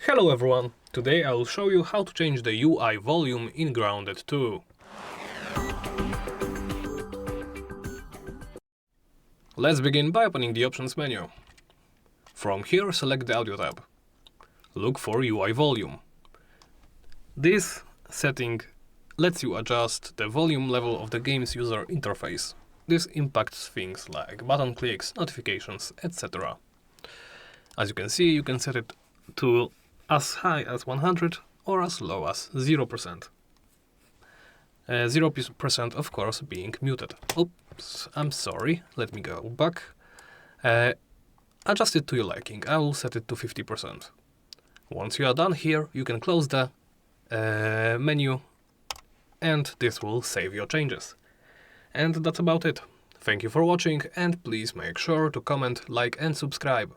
Hello everyone! Today I will show you how to change the UI volume in Grounded 2. Let's begin by opening the Options menu. From here, select the Audio tab. Look for UI volume. This setting lets you adjust the volume level of the game's user interface. This impacts things like button clicks, notifications, etc. As you can see, you can set it to as high as 100 or as low as 0%. 0% of course being muted. Oops, I'm sorry, let me go back. Adjust it to your liking. I will set it to 50%. Once you are done here, you can close the menu and this will save your changes. And that's about it. Thank you for watching and please make sure to comment, like and subscribe.